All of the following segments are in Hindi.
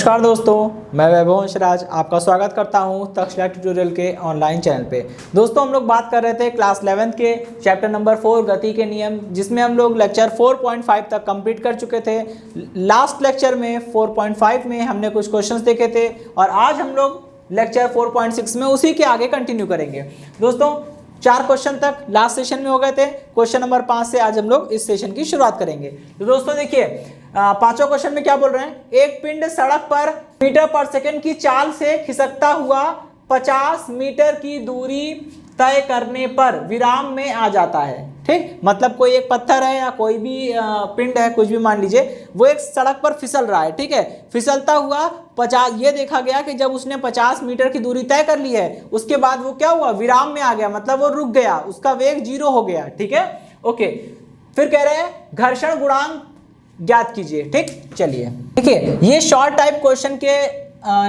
नमस्कार दोस्तों, मैं वैभव हंसराज आपका स्वागत करता हूं तक्षशिला ट्यूटोरियल के ऑनलाइन चैनल पे। दोस्तों हम लोग बात कर रहे थे क्लास 11th के चैप्टर नंबर 4 गति के नियम, जिसमें हम लोग लेक्चर 4.5 तक कंप्लीट कर चुके थे। लास्ट लेक्चर में 4.5 में हमने कुछ क्वेश्चंस देखे थे और आज हम लोग लेक्चर 4.6 में उसी के आगे कंटिन्यू करेंगे। दोस्तों 4 क्वेश्चन तक लास्ट सेशन में हो गए थे। क्वेश्चन नंबर 5 से आज हम लोग इस सेशन की शुरुआत करेंगे। तो दोस्तों देखिए, पांचों क्वेश्चन में क्या बोल रहे हैं, एक पिंड सड़क पर मीटर पर सेकंड की चाल से खिसकता हुआ 50 मीटर की दूरी तय करने पर विराम में आ जाता है। ठीक, मतलब कोई एक पत्थर है या कोई भी पिंड है, कुछ भी मान लीजिए, वो एक सड़क पर फिसल रहा है। ठीक है, फिसलता हुआ 50, ये देखा गया कि जब उसने 50 मीटर की दूरी तय कर ली है, उसके बाद वो क्या हुआ, विराम में आ गया, मतलब वो रुक गया, उसका वेग 0 हो गया। ठीक है, ओके। फिर कह रहे हैं घर्षण गुणांक ज्ञात कीजिए। ठीक, चलिए देखिए, ये शॉर्ट टाइप क्वेश्चन के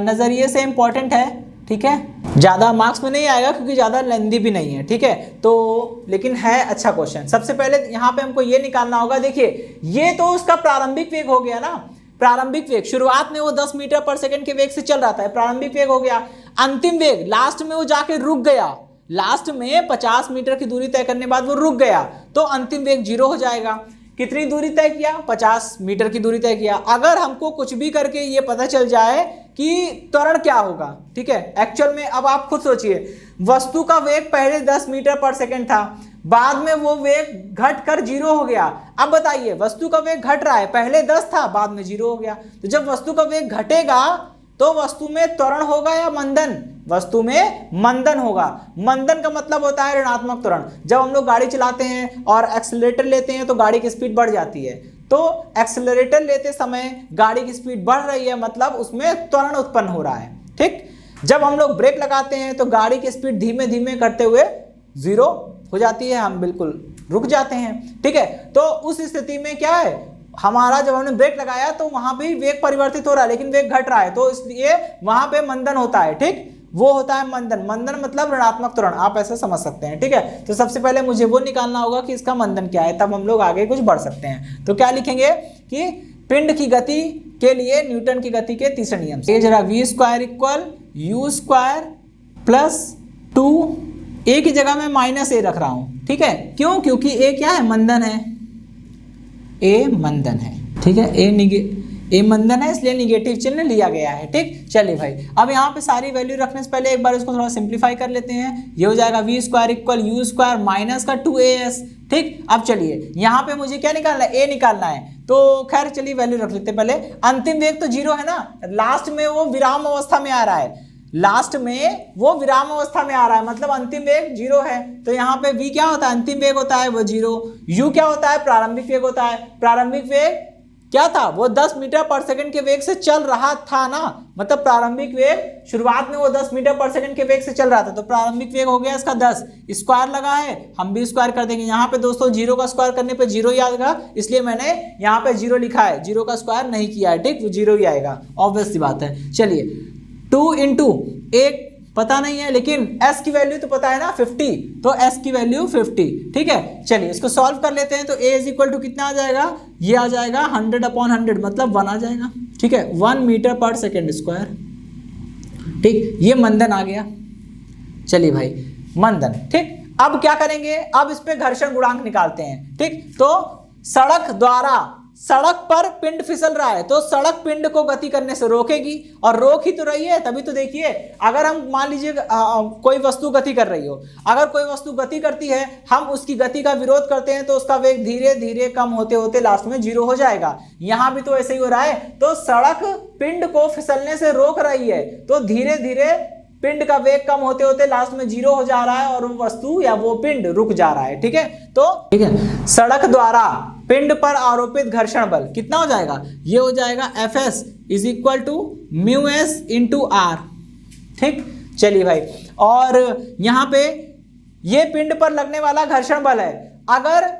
नजरिए से इंपॉर्टेंट है। ठीक है, ज्यादा मार्क्स में नहीं आएगा क्योंकि ज्यादा लेंदी भी नहीं है। ठीक है, तो लेकिन है अच्छा क्वेश्चन। सबसे पहले यहाँ पे हमको ये निकालना होगा, देखिए ये तो उसका प्रारंभिक वेग हो गया ना, प्रारंभिक वेग शुरुआत में वो 10 मीटर पर सेकंड के वेग से चल रहा था, प्रारंभिक वेग हो गया। अंतिम वेग लास्ट में वो जाके रुक गया, लास्ट में 50 मीटर की दूरी तय करने बाद वो रुक गया, तो अंतिम वेग 0 हो जाएगा। कितनी दूरी तय किया, 50 मीटर की दूरी तय किया। अगर हमको कुछ भी करके ये पता चल जाए कि त्वरण क्या होगा, ठीक है, एक्चुअल में अब आप खुद सोचिए, वस्तु का वेग पहले 10 मीटर पर सेकंड था, बाद में वो वेग घटकर 0 हो गया। अब बताइए, वस्तु का वेग घट रहा है, पहले 10 था, बाद में 0 हो गया। तो जब वस्तु का वेग घटेगा तो वस्तु में त्वरण होगा या मंदन, वस्तु में मंदन होगा। मंदन का मतलब होता है ऋणात्मक त्वरण। जब हम लोग गाड़ी चलाते हैं और एक्सेलरेटर लेते हैं तो गाड़ी की स्पीड बढ़ जाती है, तो एक्सेलरेटर लेते समय गाड़ी की स्पीड बढ़ रही है, मतलब उसमें त्वरण उत्पन्न हो रहा है। ठीक, जब हम लोग ब्रेक लगाते हैं तो गाड़ी की स्पीड धीमे धीमे करते हुए 0 हो जाती है, हम बिल्कुल रुक जाते हैं। ठीक है, तो उस स्थिति में क्या है, हमारा जब हमने ब्रेक लगाया तो वहां पे वेग परिवर्तित हो रहा है लेकिन वेग घट रहा है, तो इसलिए वहां पे मंदन होता है। ठीक, वो होता है मंदन। मंदन मतलब ऋणात्मक त्वरण, आप ऐसा समझ सकते हैं। ठीक है, तो सबसे पहले मुझे वो निकालना होगा कि इसका मंदन क्या है, तब हम लोग आगे कुछ बढ़ सकते हैं। तो क्या लिखेंगे कि पिंड की गति के लिए न्यूटन की गति के तीसरे नियम से जरा v² = u² + 2, a की जगह में -a रख रहा हूं। ठीक है, क्यों, क्योंकि a क्या है, मंदन है, ए मंदन है। ठीक है, ए मंदन है, इसलिए निगेटिव चिन्ह लिया गया है। ठीक, चलिए भाई, अब यहाँ पे सारी वैल्यू रखने से पहले एक बार इसको थोड़ा सिंप्लीफाई कर लेते हैं। ये हो जाएगा v² = u² - -2as। ठीक, अब चलिए यहाँ पे मुझे क्या निकालना है, ए निकालना है, तो खैर चलिए वैल्यू रख लेते हैं पहले। अंतिम वेग तो 0 है ना, लास्ट में वो विराम अवस्था में आ रहा है, लास्ट में वो विराम अवस्था में आ रहा है, मतलब अंतिम वेग 0 है। तो यहाँ पे v क्या होता है, अंतिम वेग होता है वो 0, u क्या होता है, प्रारंभिक वेग होता है। प्रारंभिक वेग क्या था, वो 10 मीटर पर सेकंड के वेग से चल रहा था ना, मतलब प्रारंभिक वेग शुरुआत में वो 10 मीटर पर सेकंड के वेग से चल रहा था, तो प्रारंभिक वेग हो गया इसका 10। स्क्वायर लगा है, हम भी स्क्वायर कर देंगे। यहाँ पे दोस्तों 0 का स्क्वायर करने पे 0 ही आएगा, इसलिए मैंने यहाँ पे 0 लिखा है, 0 का स्क्वायर नहीं किया है। ठीक, वो 0 ही आएगा, ऑब्वियस सी बात है। चलिए 2 × 1 पता नहीं है, लेकिन s की वैल्यू तो पता है ना, 50, तो s की वैल्यू 50। ठीक है, चलिए इसको सॉल्व कर लेते हैं। तो a = कितना आ जाएगा, ये आ जाएगा 100/100, मतलब 1 आ जाएगा। ठीक है, 1 मीटर पर सेकेंड स्क्वायर। ठीक, ये मंदन आ गया। चलिए भाई, मंदन। ठीक, अब क्या करेंगे, अब इस पे घर्षण गुणांक निकालते हैं। ठीक, तो सड़क पर पिंड फिसल रहा है, तो सड़क पिंड को गति करने से रोकेगी, और रोक ही तो रही है, तभी तो देखिए, अगर हम मान लीजिए कोई वस्तु गति कर रही हो, अगर कोई वस्तु गति करती है, हम उसकी गति का विरोध करते हैं, तो उसका वेग धीरे धीरे कम होते होते लास्ट में 0 हो जाएगा। यहां भी तो ऐसे ही हो रहा है, तो सड़क पिंड को फिसलने से रोक रही है, तो धीरे धीरे पिंड का वेग कम होते होते लास्ट में 0 हो जा रहा है और वो वस्तु या वो पिंड रुक जा रहा है। ठीक है, तो ठीक है, सड़क द्वारा पिंड पर आरोपित घर्षण बल कितना हो जाएगा, ये हो जाएगा Fs = μs × r। ठीक, चलिए भाई, और यहाँ पे ये पिंड पर लगने वाला घर्षण बल है। अगर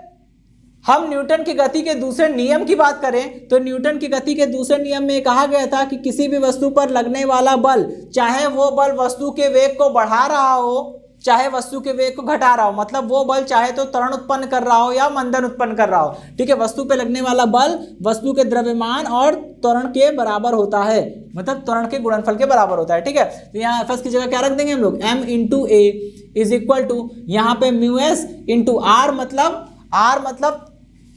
हम न्यूटन की गति के दूसरे नियम की बात करें, तो न्यूटन की गति के दूसरे नियम में कहा गया था कि किसी भी वस्तु पर लगने वाला बल, चाहे वो बल वस्तु के वेग को बढ़ा रहा हो, चाहे वस्तु के वेग को घटा रहा हो, मतलब वो बल चाहे तो त्वरण उत्पन्न कर रहा हो या मंदन उत्पन्न कर रहा हो, ठीक है। वस्तु पे लगने वाला बल वस्तु के द्रव्यमान और त्वरण के बराबर होता है, मतलब त्वरण के गुणनफल के बराबर होता है, ठीक है। तो यहाँ एफ की जगह क्या रख देंगे हम लोग, m into A is equal to यहाँ पे म्यू एस इंटू आर, मतलब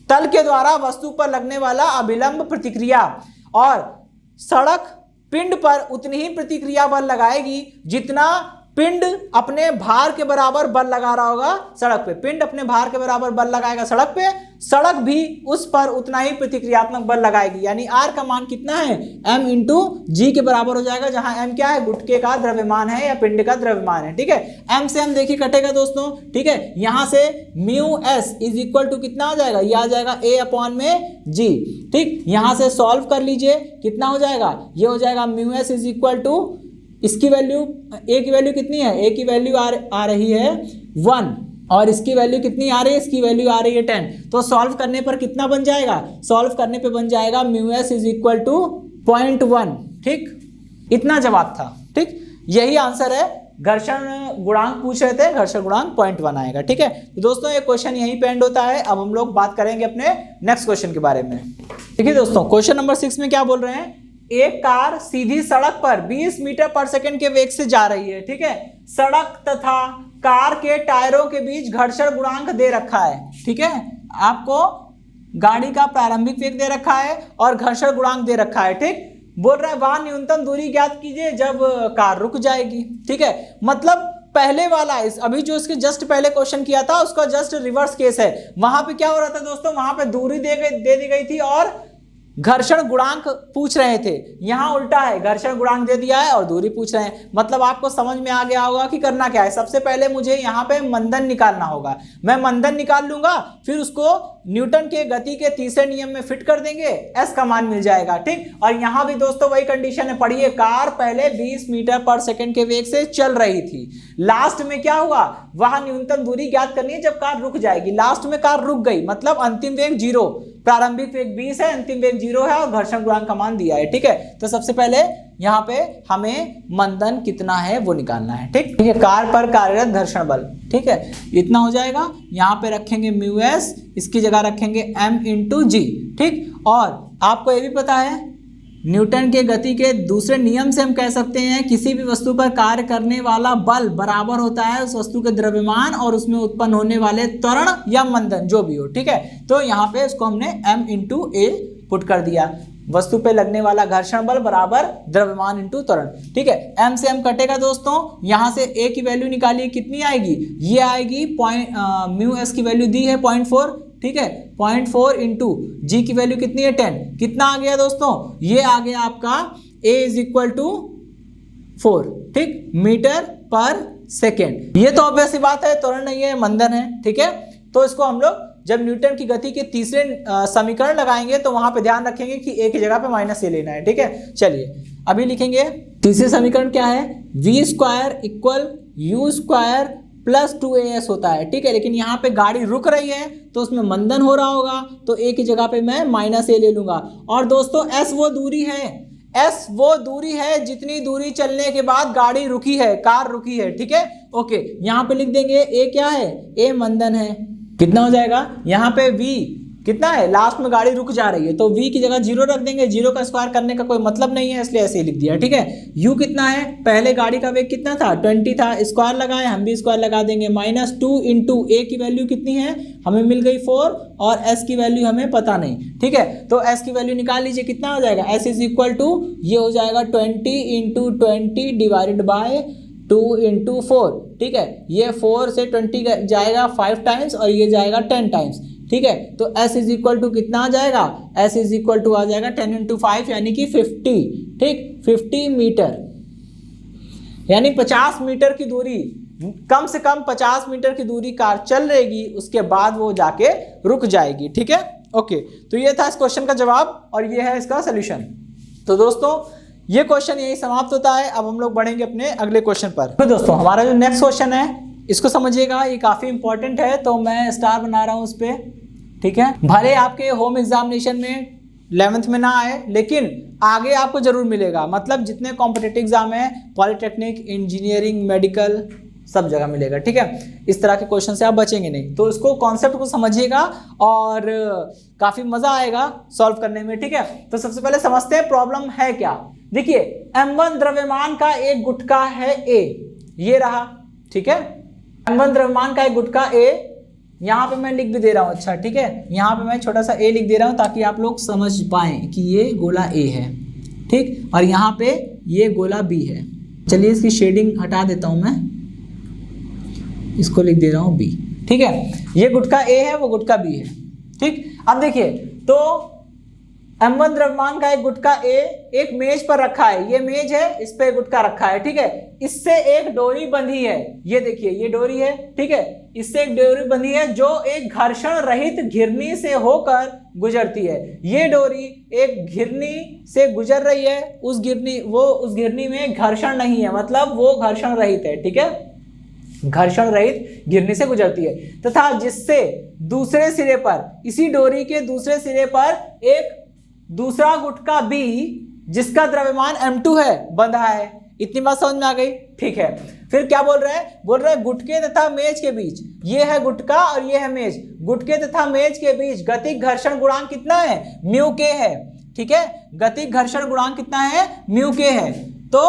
तल के द्वारा वस्तु पर लगने वाला अभिलंब प्रतिक्रिया, और सड़क पिंड पर उतनी ही प्रतिक्रिया बल लगाएगी जितना पिंड अपने भार के बराबर बल लगा रहा होगा सड़क पे। पिंड अपने भार के बराबर बल लगाएगा सड़क पे, सड़क भी उस पर उतना ही प्रतिक्रियात्मक बल लगाएगी, यानी आर का मान कितना है, m इंटू जी के बराबर हो जाएगा, जहां m क्या है, गुटके का द्रव्यमान है या पिंड का द्रव्यमान है, ठीक है। m से m देखिए कटेगा दोस्तों, ठीक है। यहां से mu S is equal to कितना हो जाएगा, ये आ जाएगा a अपॉन में g, ठीक। यहां से सॉल्व कर लीजिए, कितना हो जाएगा, ये हो जाएगा mu S is equal to, इसकी वैल्यू a की वैल्यू कितनी है, a की वैल्यू आ रही है 1, और इसकी वैल्यू कितनी आ रही है, इसकी वैल्यू आ रही है 10। तो सॉल्व करने पर कितना बन जाएगा, सॉल्व करने पे बन जाएगा mu S is equal to 0.1, ठीक। इतना जवाब था, ठीक। यही आंसर है। घर्षण गुणांक पूछ रहे थे, घर्षण गुणांक 0.1 आएगा, ठीक है। तो दोस्तों ये क्वेश्चन यहीं पे एंड होता है। अब हम लोग बात करेंगे अपने नेक्स्ट क्वेश्चन के बारे में। देखिए दोस्तों, क्वेश्चन नंबर 6 में क्या बोल रहे हैं, एक कार सीधी सड़क पर 20 मीटर पर सेकंड के वेग से जा रही है, ठीक है। सड़क तथा कार के टायरों के बीच घर्षण गुणांक दे रखा है, ठीक है। आपको गाड़ी का प्रारंभिक वेग दे रखा है और घर्षण गुणांक दे रखा है, ठीक। बोल रहा है वहां न्यूनतम दूरी ज्ञात कीजिए जब कार रुक जाएगी, ठीक है। मतलब पहले वाला अभी जो इसके जस्ट पहले क्वेश्चन किया था उसका जस्ट रिवर्स केस है। वहां पे क्या हो रहा था दोस्तों, वहां पे दूरी दे दी गई थी और घर्षण गुणांक पूछ रहे थे। यहां उल्टा है, घर्षण गुणांक दे दिया है और दूरी पूछ रहे हैं। मतलब आपको समझ में आ गया होगा कि करना क्या है। सबसे पहले मुझे यहां पे मंदन निकालना होगा। मैं मंदन निकाल लूंगा, फिर उसको न्यूटन के गति के तीसरे नियम में फिट कर देंगे, एस का मान मिल जाएगा, ठीक। और यहां भी दोस्तों वही कंडीशन है, पढ़िए। कार पहले 20 मीटर पर सेकंड के वेग से चल रही थी, लास्ट में क्या हुआ, वहां न्यूनतम दूरी ज्ञात करनी है जब कार रुक जाएगी। लास्ट में कार रुक गई, मतलब अंतिम वेग 0, प्रारंभिक वेग 20 है, अंतिम वेग 0 है और घर्षण गुणांक का मान दिया है, ठीक है। तो सबसे पहले यहाँ पे हमें मंदन कितना है वो निकालना है, ठीक है। कार पर कार्यरत घर्षण बल, ठीक है, इतना हो जाएगा। यहाँ पे रखेंगे म्यू एस, इसकी जगह रखेंगे m इंटू जी, ठीक। और आपको ये भी पता है न्यूटन के गति के दूसरे नियम से हम कह सकते हैं किसी भी वस्तु पर कार्य करने वाला बल बराबर होता है उस वस्तु के द्रव्यमान और उसमें उत्पन्न होने वाले त्वरण या मंदन, जो भी हो, ठीक है। तो यहाँ पे इसको हमने m इंटू ए पुट कर दिया। वस्तु पे लगने वाला घर्षण बल बराबर द्रव्यमान इंटू त्वरण, ठीक है। m से m कटेगा दोस्तों, यहाँ से a की वैल्यू निकालिए, कितनी आएगी, ये आएगी म्यू एस की वैल्यू दी है 0.4, ठीक है। 0.4 इंटू जी की वैल्यू कितनी है 10, कितना आ गया दोस्तों, ये आ गया आपका a इज इक्वल टू 4, ठीक, मीटर पर सेकेंड। ये तो ऑब्वियस सी बात है, त्वरण नहीं है, मंदन है, ठीक है। तो इसको हम लोग जब न्यूटन की गति के तीसरे समीकरण लगाएंगे तो वहां पे ध्यान रखेंगे कि a की जगह पे माइनस ए लेना है, ठीक है। चलिए अभी लिखेंगे तीसरे समीकरण क्या है, v square equal you square plus 2as होता है, ठीक है। लेकिन यहाँ पे गाड़ी रुक रही है तो उसमें मंदन हो रहा होगा, तो a की जगह पे मैं माइनस ए ले लूंगा। और दोस्तों s वो दूरी है, जितनी दूरी चलने के बाद गाड़ी रुकी है, कार रुकी है, ठीक है। ओके, यहाँ पे लिख देंगे a क्या है, a मंदन है, कितना हो जाएगा, यहाँ पे v कितना है, लास्ट में गाड़ी रुक जा रही है तो v की जगह 0 रख देंगे। 0 का स्क्वायर करने का कोई मतलब नहीं है, इसलिए ऐसे ही लिख दिया, ठीक है। u कितना है, पहले गाड़ी का वेग कितना था 20 था, स्क्वायर लगाए, हम भी स्क्वायर लगा देंगे। -2 इंटू a की वैल्यू कितनी है, हमें मिल गई 4 और s की वैल्यू हमें पता नहीं, ठीक है। तो s की वैल्यू निकाल लीजिए, कितना हो जाएगा, s इज इक्वल टू ये हो जाएगा 20 इंटू 20 डिवाइडेड बाय 2 इंटू 4, ठीक है। ये 4 से 20 जाएगा 5 टाइम्स और ये जाएगा 10 टाइम्स, ठीक है। तो s इज इक्वल टू कितना आ जाएगा, s इज इक्वल टू आ जाएगा 10 इंटू 5 यानी कि 50, ठीक, 50 मीटर, यानी 50 मीटर की दूरी, कम से कम 50 मीटर की दूरी कार चल रहेगी, उसके बाद वो जाके रुक जाएगी, ठीक है। ओके, तो ये था इस क्वेश्चन का जवाब और ये है इसका सोल्यूशन। तो दोस्तों ये क्वेश्चन यही समाप्त होता है। अब हम लोग बढ़ेंगे अपने अगले क्वेश्चन पर। तो दोस्तों हमारा जो नेक्स्ट क्वेश्चन है इसको समझिएगा, ये काफ़ी इंपॉर्टेंट है, तो मैं स्टार बना रहा हूँ उस पर, ठीक है। भले आपके होम एग्जामिनेशन में 11th में ना आए, लेकिन आगे आपको जरूर मिलेगा। मतलब जितने कॉम्पिटिटिव एग्जाम है, पॉलिटेक्निक, इंजीनियरिंग, मेडिकल, सब जगह मिलेगा। ठीक है, इस तरह के क्वेश्चन से आप बचेंगे नहीं। तो इसको कॉन्सेप्ट को समझिएगा और काफ़ी मज़ा आएगा सॉल्व करने में। ठीक है, तो सबसे पहले समझते हैं प्रॉब्लम है क्या। देखिए M1 द्रव्यमान का एक गुटका है A, ये रहा। ठीक है, M1 द्रव्यमान का एक गुटका A, यहाँ पे मैं लिख भी दे रहा हूँ। अच्छा ठीक है, यहाँ पे मैं छोटा सा A लिख दे रहा हूँ ताकि आप लोग समझ पाएँ कि ये गोला A है। ठीक, और यहाँ पे ये गोला B है। चलिए इसकी शेडिंग हटा देता हूँ मैं, इसको लिख दे रहा हूँ B। ठीक है, ये गुटका A है, वो गुटका B है। ठीक, अब देखिए तो M1 द्रव्यमान का एक गुटका A एक मेज पर रखा है, ये मेज है, इस पे गुटका रखा है। ठीक है, इससे एक डोरी बंधी है, ये देखिए ये डोरी है। ठीक है, इससे एक डोरी बंधी है जो एक घर्षण रहित घिरनी से होकर गुजरती है। ये डोरी एक घिरनी से गुजर रही है, उस घिरनी में घर्षण नहीं है, मतलब वो घर्षण रहित है। ठीक है, घर्षण रहित घिरनी से गुजरती है, तथा जिससे दूसरे सिरे पर, इसी डोरी के दूसरे सिरे पर एक दूसरा गुटका B जिसका द्रव्यमान M2 है बंधा है। इतनी बात समझ में आ गई। ठीक है, फिर क्या बोल रहे हैं, बोल रहे हैं गुटके तथा मेज के बीच, ये है गुटका और ये है मेज, गुटके तथा मेज के बीच गतिक घर्षण गुणांक कितना है, म्यू के है। ठीक है, गतिक घर्षण गुणांक कितना है, म्यू के है। तो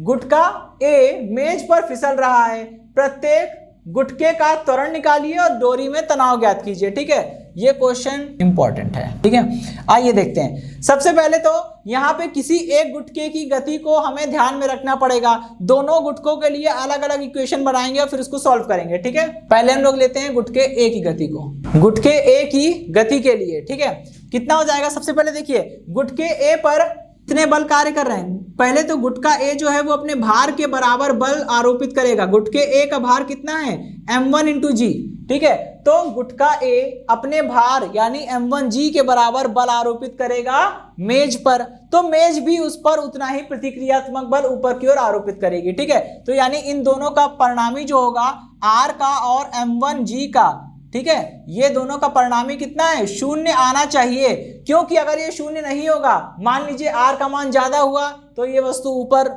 गुटका A मेज पर फिसल रहा है, प्रत्येक गुटके का त्वरण निकालिए और डोरी में तनाव ज्ञात कीजिए। ठीक है, ये क्वेश्चन इंपॉर्टेंट है। ठीक है, आइए देखते हैं। सबसे पहले तो यहाँ पे किसी एक गुटके की गति को हमें ध्यान में रखना पड़ेगा। दोनों गुटकों के लिए अलग अलग इक्वेशन बनाएंगे और फिर उसको सॉल्व करेंगे। ठीक है, पहले हम लोग लेते हैं गुटके A की गति को, गुटके A की गति के लिए। ठीक है, कितना हो जाएगा, सबसे पहले देखिए गुटके A पर कितने बल कार्य कर रहे हैं। पहले तो गुटका A जो है वो अपने भार के बराबर बल आरोपित करेगा। गुटके A का भार कितना है, M1 × G। ठीक है, तो गुटका A अपने भार यानी M1G के बराबर बल आरोपित करेगा मेज पर, तो मेज भी उस पर उतना ही प्रतिक्रियात्मक बल ऊपर की ओर आरोपित करेगी। ठीक है, तो यानी इन दोनों का परिणामी जो होगा R का और M1G का, ठीक है, ये दोनों का परिणामी कितना है, 0 आना चाहिए। क्योंकि अगर ये 0 नहीं होगा, मान लीजिए R का मान ज्यादा हुआ तो ये वस्तु ऊपर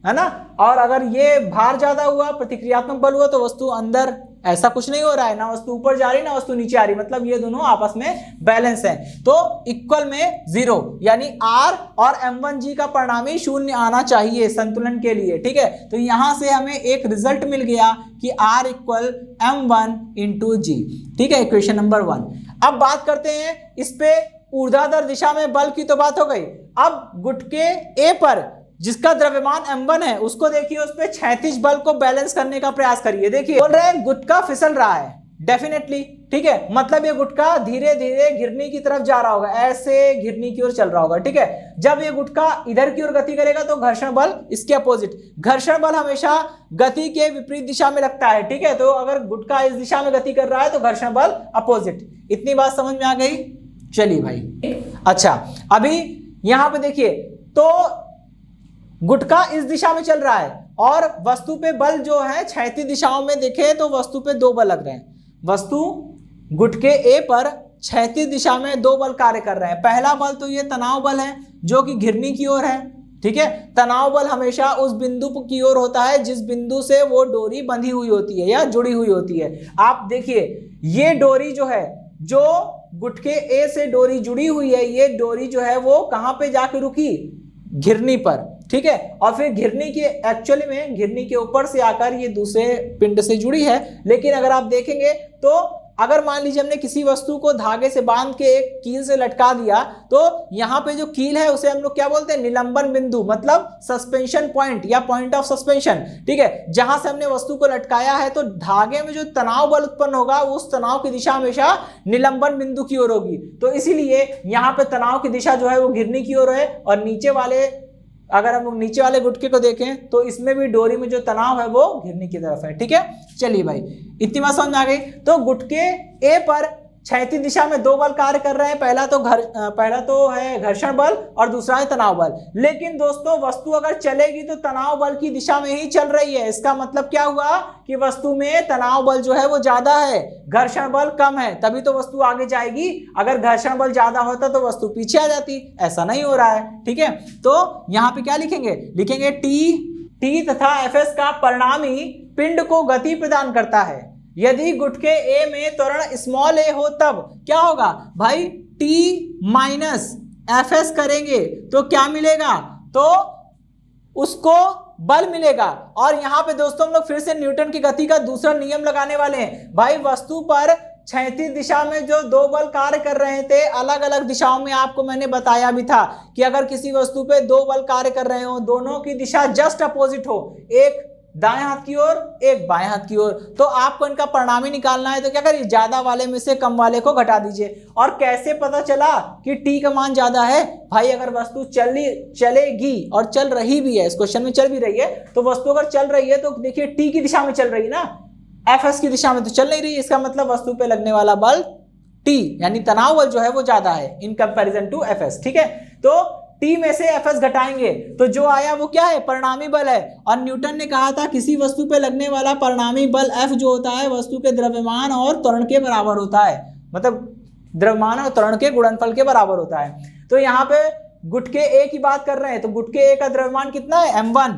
है ना, और अगर ये भार ज्यादा हुआ, प्रतिक्रियात्मक बल हुआ, तो वस्तु अंदर, ऐसा कुछ नहीं हो रहा है, ना वस्तु ऊपर जा रही ना वस्तु नीचे आ रही, मतलब ये दोनों आपस में बैलेंस है। तो इक्वल में 0, यानी R और M1G का परिणामी 0 आना चाहिए संतुलन के लिए। ठीक है, तो यहां से हमें एक रिजल्ट मिल गया कि R = M1 × G। ठीक है, इक्वेशन नंबर 1। अब बात करते हैं इस पे ऊर्ध्वाधर दिशा में बल की, तो बात हो गई। अब गुटके A पर जिसका द्रव्यमान M1 है, उसको देखिए, उस पे क्षैतिज बल को बैलेंस करने का प्रयास करिए। देखिए बोल रहे हैं गुटका फिसल रहा है, डेफिनेटली। ठीक है, मतलब ये गुटका धीरे धीरे घिरनी की तरफ जा रहा होगा, ऐसे घिरनी की ओर चल रहा होगा। ठीक है, जब ये गुटका इधर की ओर गति करेगा तो घर्षण बल इसके अपोजिट, घर्षण बल हमेशा गति के विपरीत दिशा में लगता है। ठीक है, तो अगर गुटका इस दिशा में गति कर रहा है तो घर्षण बल अपोजिट। इतनी बात समझ में आ गई। चलिए भाई, अच्छा अभी यहां पे देखिए, तो गुटका इस दिशा में चल रहा है और वस्तु पे बल जो है क्षैतिज दिशाओं में देखें तो वस्तु पे 2 बल लग रहे हैं। वस्तु गुटके A पर क्षैतिज दिशा में 2 बल कार्य कर रहे हैं। पहला बल तो ये तनाव बल है जो कि घिरनी की ओर है। ठीक है, तनाव बल हमेशा उस बिंदु की ओर होता है जिस बिंदु से वो डोरी बंधी हुई होती है या जुड़ी हुई होती है। आप देखिए ये डोरी जो है, जो गुटके A से डोरी जुड़ी हुई है, ये डोरी जो है वो कहां पे जाके रुकी, घिरनी पर। ठीक है, और फिर घिरनी के एक्चुअली में घिरनी के ऊपर से आकर ये दूसरे पिंड से जुड़ी है। लेकिन अगर आप देखेंगे तो अगर मान लीजिए हमने किसी वस्तु को धागे से बांध के एक कील से लटका दिया, तो यहाँ पे जो कील है उसे हम लोग क्या बोलते हैं, निलंबन बिंदु, मतलब सस्पेंशन पॉइंट या पॉइंट ऑफ सस्पेंशन। ठीक है, जहां से हमने वस्तु को लटकाया है, तो धागे में जो तनाव बल उत्पन्न होगा उस तनाव की दिशा हमेशा निलंबन बिंदु की ओर होगी। तो इसीलिए यहाँ पे तनाव की दिशा जो है वो घिरनी की ओर है, और नीचे वाले, अगर हम नीचे वाले गुटके को देखें तो इसमें भी डोरी में जो तनाव है वो घिरनी की तरफ है। ठीक है, चलिए भाई, इतनी बात समझ में आ गई। तो गुटके A पर क्षैतिज दिशा में 2 बल कार्य कर रहे हैं। पहला तो है घर्षण बल और दूसरा है तनाव बल। लेकिन दोस्तों वस्तु अगर चलेगी तो तनाव बल की दिशा में ही चल रही है। इसका मतलब क्या हुआ कि वस्तु में तनाव बल जो है वो ज्यादा है, घर्षण बल कम है, तभी तो वस्तु आगे जाएगी। अगर घर्षण बल ज्यादा होता तो वस्तु पीछे आ जाती, ऐसा नहीं हो रहा है। ठीक है, तो यहाँ पे क्या लिखेंगे, लिखेंगे T तथा Fs का परिणामी पिंड को गति प्रदान करता है। यदि गुटके ए में त्वरण स्मॉल ए हो तब क्या होगा भाई, टी माइनस एफ एस करेंगे तो क्या मिलेगा, तो उसको बल मिलेगा। और यहाँ पे दोस्तों हम लोग फिर से न्यूटन की गति का दूसरा नियम लगाने वाले हैं। भाई वस्तु पर क्षैतिज दिशा में जो दो बल कार्य कर रहे थे, अलग अलग दिशाओं में, आपको मैंने बताया भी था कि अगर किसी वस्तु पे दो बल कार्य कर रहे हो, दोनों की दिशा जस्ट अपोजिट हो, एक दाएं हाथ की ओर एक बाएं हाथ की ओर, तो आपको इनका परिणामी निकालना है। तो क्या करिए, ज्यादा वाले में से कम वाले को घटा दीजिए। और कैसे पता चला कि टी का मान ज्यादा है, भाई अगर वस्तु चलेगी और चल रही भी है, इस क्वेश्चन में चल भी रही है, तो वस्तु अगर चल रही है तो देखिए टी की दिशा में चल रही है ना, एफ एस की दिशा में तो चल नहीं रही। इसका मतलब वस्तु पे लगने वाला बल टी यानी तनाव बल जो है वो ज्यादा है in comparison to F S. ठीक है, तो टी में से एफ एस घटाएंगे तो जो आया वो क्या है, परिणामी बल है। और न्यूटन ने कहा था किसी वस्तु पे लगने वाला परिणामी बल एफ जो होता है वस्तु के द्रव्यमान और त्वरण के बराबर होता है, मतलब द्रव्यमान और त्वरण के गुणनफल के बराबर होता है। तो यहाँ पे गुटके ए की बात कर रहे हैं, तो गुटके ए का द्रव्यमान कितना है, m1,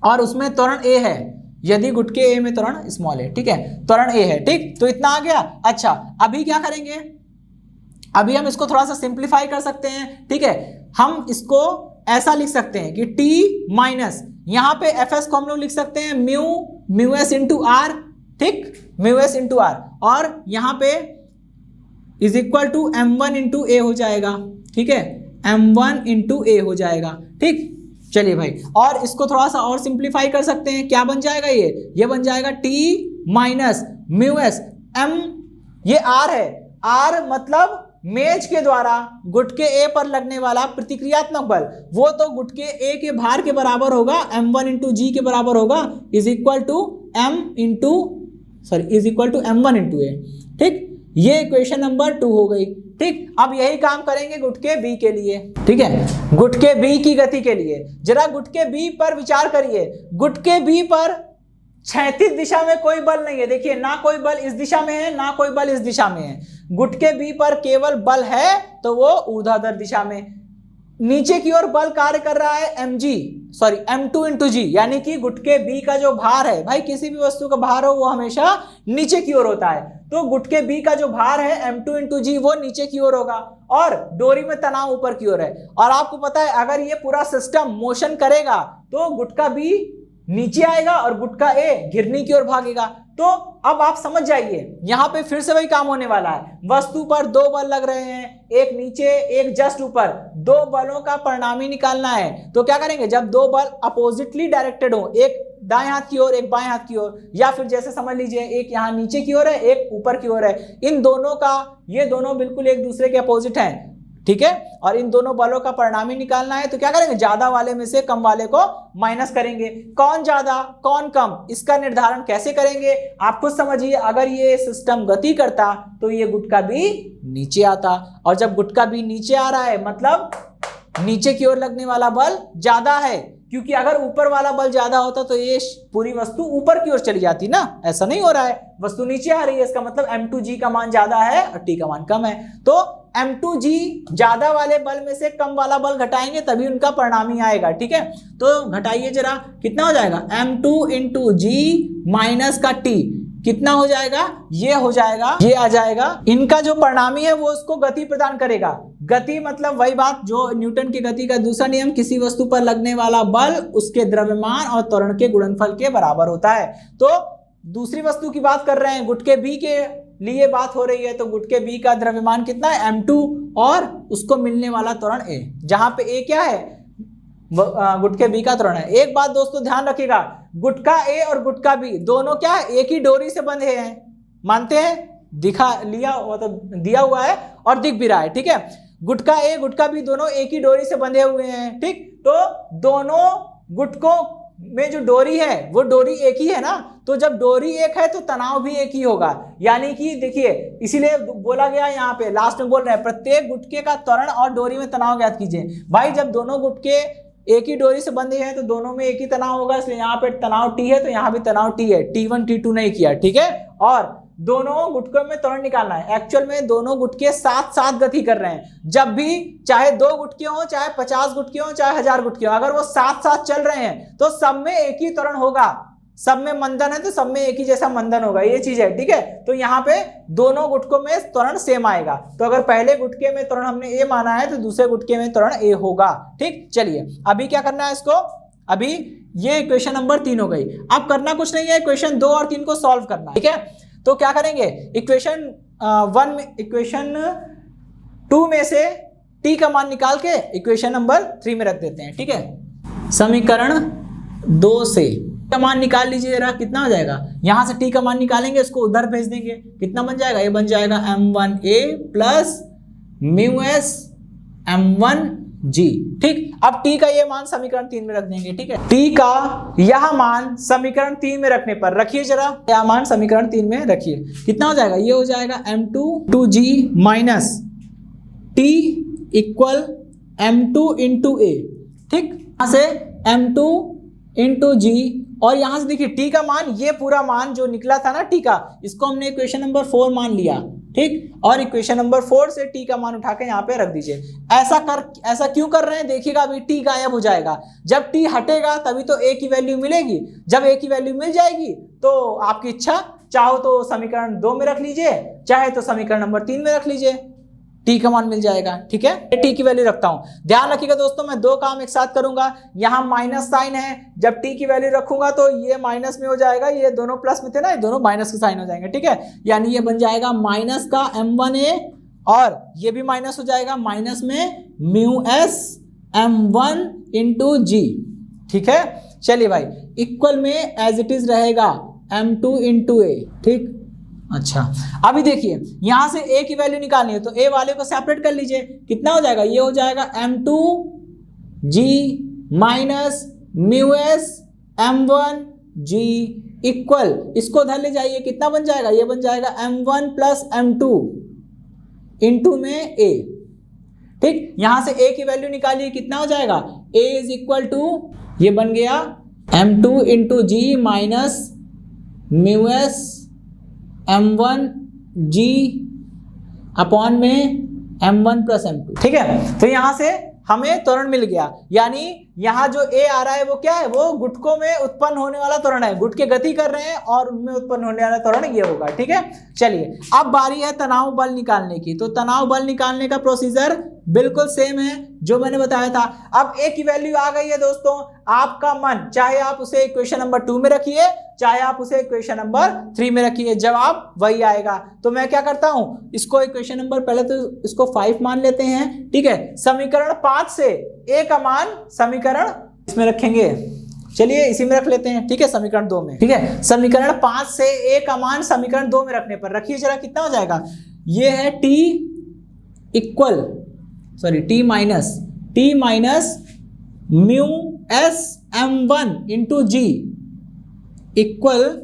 और उसमें त्वरण ए है। यदि गुटके ए में त्वरण स्मॉल है, ठीक है, त्वरण ए है, ठीक, तो इतना आ गया। अच्छा, अभी क्या करेंगे, अभी हम इसको थोड़ा सा सिंप्लीफाई कर सकते हैं। ठीक है, हम इसको ऐसा लिख सकते हैं कि टी माइनस, यहाँ पे एफ एस को हम लोग लिख सकते हैं म्यू एस इंटू आर, ठीक, म्यू एस इंटू आर, और यहाँ पे is equal to m1 into A हो जाएगा। ठीक है, m1 इंटू ए हो जाएगा। ठीक, चलिए भाई, और इसको थोड़ा सा और सिंप्लीफाई कर सकते हैं। क्या बन जाएगा, ये बन जाएगा T minus mu S M, ये आर है, आर मतलब मेज के द्वारा गुटके ए पर लगने वाला प्रतिक्रियात्मक बल, वो तो गुटके ए के भार के बराबर होगा, m1 इंटू जी के बराबर होगा, is equal to m1 into a. ठीक, ये इक्वेशन नंबर 2 हो गई। ठीक, अब यही काम करेंगे गुटके बी के लिए। ठीक है, गुटके बी की गति के लिए जरा गुटके बी पर विचार करिए। गुटके बी पर क्षैतिज दिशा में कोई बल नहीं है, देखिए ना कोई बल इस दिशा में है ना कोई बल इस दिशा में है। गुटके बी पर केवल बल है तो वो ऊर्ध्वाधर दिशा में। नीचे की ओर बल कार्य कर रहा है m2 इंटू जी, यानी कि गुटके बी का जो भार है, भाई किसी भी वस्तु का भार हो वो हमेशा नीचे की ओर होता है, तो गुटके बी का जो भार है m2 इंटू जी वो नीचे की ओर होगा, और डोरी में तनाव ऊपर की ओर है। और आपको पता है अगर ये पूरा सिस्टम मोशन करेगा तो गुटका बी नीचे आएगा और गुटका ए घिरनी की ओर भागेगा। तो अब आप समझ जाइए, यहाँ पे फिर से वही काम होने वाला है। वस्तु पर दो बल लग रहे हैं, एक नीचे एक जस्ट ऊपर, दो बलों का परिणामी निकालना है। तो क्या करेंगे, जब दो बल अपोजिटली डायरेक्टेड हो, एक दाएं हाथ की ओर एक बाएं हाथ की ओर, या फिर जैसे समझ लीजिए एक यहाँ नीचे की ओर है एक ऊपर की ओर है, इन दोनों का, ये दोनों बिल्कुल एक दूसरे के अपोजिट हैं। ठीक है, और इन दोनों बलों का परिणामी निकालना है। तो क्या करेंगे, ज्यादा वाले में से कम वाले को माइनस करेंगे। कौन ज्यादा कौन कम, इसका निर्धारण कैसे करेंगे आप खुद समझिए। अगर ये सिस्टम गति करता तो ये गुटका भी नीचे आता, और जब गुटका भी नीचे आ रहा है मतलब नीचे की ओर लगने वाला बल ज्यादा है, क्योंकि अगर ऊपर वाला बल ज्यादा होता तो ये पूरी वस्तु ऊपर की ओर चली जाती ना, ऐसा नहीं हो रहा है, वस्तु नीचे आ रही है, इसका मतलब m2g का मान ज्यादा है और t का मान कम है। तो m2g ज्यादा वाले बल में से कम वाला बल घटाएंगे तभी उनका परिणामी आएगा। ठीक है, तो घटाइए जरा, कितना हो जाएगा, m2 इंटू जी माइनस का t कितना हो जाएगा, ये हो जाएगा, ये आ जाएगा। इनका जो परिणामी है वो उसको गति प्रदान करेगा। गति मतलब वही बात जो न्यूटन की गति का दूसरा नियम, किसी वस्तु पर लगने वाला बल उसके द्रव्यमान और त्वरण के गुणनफल के बराबर होता है। तो दूसरी वस्तु की बात कर रहे हैं, गुटके बी के लिए बात हो रही है, तो गुटके बी का द्रव्यमान कितना है, m2, और उसको मिलने वाला त्वरण a, जहां पे a क्या है, गुटके बी का त्वरण है। एक बात दोस्तों ध्यान रखिएगा, गुटका ए और गुटका बी दोनों क्या है, एक ही डोरी से बंधे हैं, मानते हैं, दिया हुआ है और दिख भी रहा है। ठीक है, गुटका ए गुटका बी दोनों एक ही डोरी से बंधे हुए हैं। ठीक, तो दोनों गुटकों में जो डोरी है वो डोरी एक ही है ना, तो जब डोरी एक है तो तनाव भी एक ही होगा। यानी कि देखिए, इसीलिए बोला गया यहाँ पे लास्ट में बोल रहे हैं, प्रत्येक गुटके का त्वरण और डोरी में तनाव ज्ञात कीजिए। भाई जब दोनों गुटके एक ही डोरी से बंधे हैं तो दोनों में एक ही तनाव होगा, इसलिए यहाँ पे तनाव टी है तो यहाँ भी तनाव टी है, T1 T2 नहीं किया। ठीक है, और दोनों गुटकों में त्वरण निकालना है। एक्चुअल में दोनों गुटके साथ साथ गति कर रहे हैं, जब भी चाहे 2 गुटके हो, चाहे 50 गुटके हो, चाहे 1000 गुटके हो, अगर वो साथ साथ चल रहे हैं तो सब में एक ही त्वरण होगा, सब में मंदन है तो सब में एक ही जैसा मंदन होगा, ये चीज है, ठीक है। तो यहाँ पे दोनों गुटकों में त्वरण सेम आएगा, तो अगर पहले गुटके में त्वरण हमने ए माना है तो दूसरे गुटके में त्वरण ए होगा, ठीक। चलिए अभी क्या करना है इसको, अभी ये इक्वेशन नंबर 3 हो गई। अब करना कुछ नहीं है, इक्वेशन 2 और 3 को सॉल्व करना, ठीक है। तो क्या करेंगे, इक्वेशन 2 में से t का मान निकाल के इक्वेशन नंबर 3 में रख देते हैं, ठीक है। समीकरण 2 से का मान निकाल लीजिए जरा, कितना हो जाएगा, यहां से t का मान निकालेंगे, इसको उधर भेज देंगे, कितना बन जाएगा, ये बन जाएगा m1a प्लस μs m1g, ठीक। अब t का ये मान समीकरण 3 में रख देंगे, ठीक है। t का यह मान समीकरण 3 में रखने पर, रखिए जरा, यह मान समीकरण 3 में रखिए, कितना हो जाएगा, ये हो जाएगा m2 g minus t equal m2 into a, ठीक। यहां से m2 इंटू g, और यहां से देखिए t का मान, ये पूरा मान जो निकला था ना t का, इसको हमने इक्वेशन नंबर 4 मान लिया, ठीक। और इक्वेशन नंबर 4 से t का मान उठा के यहाँ पे रख दीजिए। ऐसा क्यों कर रहे हैं, देखिएगा अभी t गायब हो जाएगा, जब t हटेगा तभी तो a की वैल्यू मिलेगी, जब a की वैल्यू मिल जाएगी तो आपकी इच्छा, चाहो तो समीकरण 2 में रख लीजिए, चाहे तो समीकरण नंबर 3 में रख लीजिए, t का मान मिल जाएगा, ठीक है। t की वैल्यू रखता हूं, ध्यान रखिएगा दोस्तों, मैं 2 काम एक साथ करूंगा, यहां माइनस साइन है, जब t की वैल्यू रखूंगा तो ये माइनस में हो जाएगा, ये दोनों प्लस में थे ना, ये दोनों माइनस के साइन हो जाएंगे, ठीक है। यानी ये बन जाएगा माइनस का m1a, और ये भी माइनस हो जाएगा, माइनस में μs m1 इंटू g, ठीक है। चलिए भाई, इक्वल में एज इट इज रहेगा m2 इंटू a, ठीक। अच्छा, अभी देखिए यहां से a की वैल्यू निकालनी है तो a वाले को सेपरेट कर लीजिए, कितना हो जाएगा, ये हो जाएगा m2g minus μs m1g equal, इसको उधर ले जाइए, कितना बन जाएगा, ये बन जाएगा m1 प्लस m2 इंटू में a, ठीक। यहां से a की वैल्यू निकालिए, कितना हो जाएगा, a इज इक्वल टू, ये बन गया m2 into g minus μs m1g upon में m1 प्लस m2, ठीक है। तो यहां से हमें त्वरण मिल गया, यानी यहाँ जो a आ रहा है वो क्या है, वो गुटकों में उत्पन्न होने वाला त्वरण है, गुटके गति कर रहे हैं और उनमें उत्पन्न होने वाला त्वरण ये होगा, ठीक है। चलिए अब बारी है तनाव बल निकालने की, तो तनाव बल निकालने का प्रोसीजर बिल्कुल सेम है जो मैंने बताया था। अब a की वैल्यू आ गई है दोस्तों, आपका मन, चाहे आप उसे इक्वेशन नंबर 2 में रखिए, चाहे आप उसे इक्वेशन नंबर 3 में रखिए, जवाब वही आएगा। तो मैं क्या करता हूं, इसको इक्वेशन नंबर, पहले तो इसको 5 मान लेते हैं, ठीक है। समीकरण 5 से a का मान समीकरण इसमें रखेंगे, चलिए इसी में रख लेते हैं, ठीक है, समीकरण 2 में, ठीक है। समीकरण 5 से a का मान समीकरण 2 में रखने पर, रखिए जरा, कितना हो जाएगा, ये है t equal, sorry t minus mu S m1 into g equal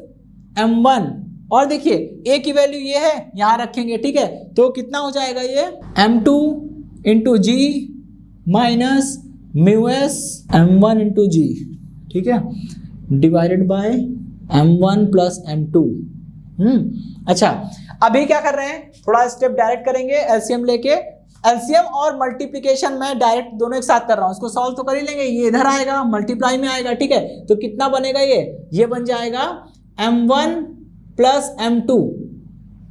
m1, और देखिए a की वैल्यू ये है, यहां रखेंगे, ठीक है। तो कितना हो जाएगा, ये m2 into g minus mu S m1 into g, ठीक है, divided by m1 plus m2। अच्छा, अभी क्या कर रहे हैं, थोड़ा स्टेप डायरेक्ट करेंगे, एलसीएम लेके, एलसीएम और मल्टीप्लिकेशन में डायरेक्ट दोनों एक साथ कर रहा हूं, इसको सॉल्व तो कर ही लेंगे, ये इधर आएगा, मल्टीप्लाई में आएगा, ठीक है। तो कितना बनेगा, ये बन जाएगा m1 plus m2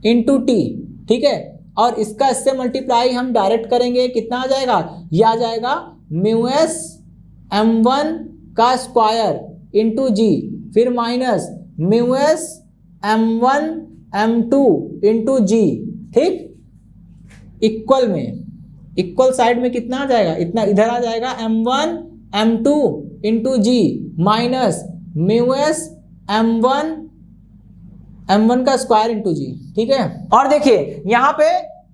into T, ठीक है। और इसका इससे मल्टीप्लाई हम डायरेक्ट करेंगे, कितना आ जाएगा, ये आ जाएगा म्यू एस m1 का स्क्वायर इंटू जी, फिर minus mu S m1 m2 into g, ठीक। इक्वल में, इक्वल साइड में कितना आ जाएगा, इतना इधर आ जाएगा m1 m2 into g minus mu S m1 का स्क्वायर इंटू जी, ठीक है। और देखिए यहाँ पे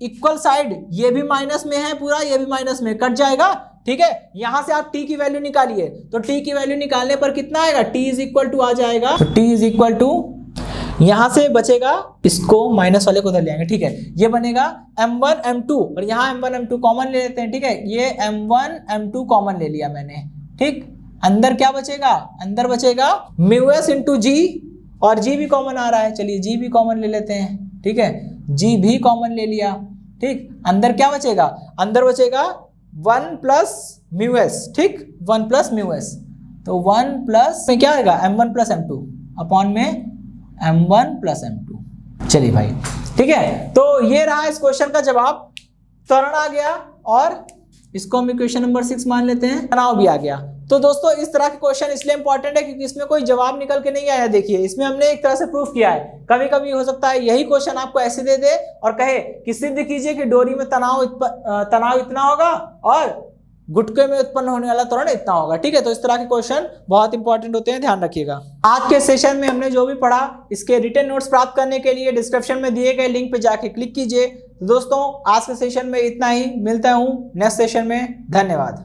इक्वल साइड ये भी माइनस में है पूरा, ये भी माइनस में कट जाएगा, ठीक है। यहां से आप t की वैल्यू निकालिए, तो t की वैल्यू निकालने पर कितना आएगा, t इज इक्वल टू आ जाएगा, तो t इज इक्वल टू, यहां से बचेगा, इसको माइनस वाले को उधर ले आएंगे, ठीक है। ये बनेगा m1 m2, और यहाँ m1 m2 कॉमन ले लेते हैं, ठीक है। ये m1 m2 कॉमन ले लिया मैंने, ठीक। अंदर क्या बचेगा, अंदर बचेगा म्यू एस इंटू जी, और जी भी कॉमन आ रहा है, चलिए जी भी कॉमन ले लेते हैं, ठीक है। जी भी कॉमन ले लिया, ठीक। अंदर क्या बचेगा, अंदर बचेगा 1 प्लस म्यू एस, ठीक, 1 प्लस म्यू एस, तो 1 प्लस में क्या आएगा m1 प्लस m2, अपॉन में m1 प्लस m2। चलिए भाई ठीक है, तो ये रहा इस क्वेश्चन का जवाब। त्वरण आ गया और इसको हम इक्वेशन नंबर 6 मान लेते हैं, तनाव भी आ गया। तो दोस्तों इस तरह के क्वेश्चन इसलिए इंपॉर्टेंट है क्योंकि इसमें कोई जवाब निकल के नहीं आया। देखिए इसमें हमने एक तरह से प्रूफ किया है। कभी कभी हो सकता है यही क्वेश्चन आपको ऐसे दे दे और कहे कि सिद्ध कीजिए कि डोरी में तनाव इतना होगा और गुटके में उत्पन्न होने वाला त्वरण इतना होगा। ठीक है, तो इस तरह के क्वेश्चन बहुत इंपॉर्टेंट होते हैं, ध्यान रखिएगा। आज के सेशन में हमने जो भी पढ़ा इसके रिटन नोट्स प्राप्त करने के लिए डिस्क्रिप्शन में दिए गए लिंक पे जाके क्लिक कीजिए। तो दोस्तों आज के सेशन में इतना ही, मिलता हूं नेक्स्ट सेशन में। धन्यवाद।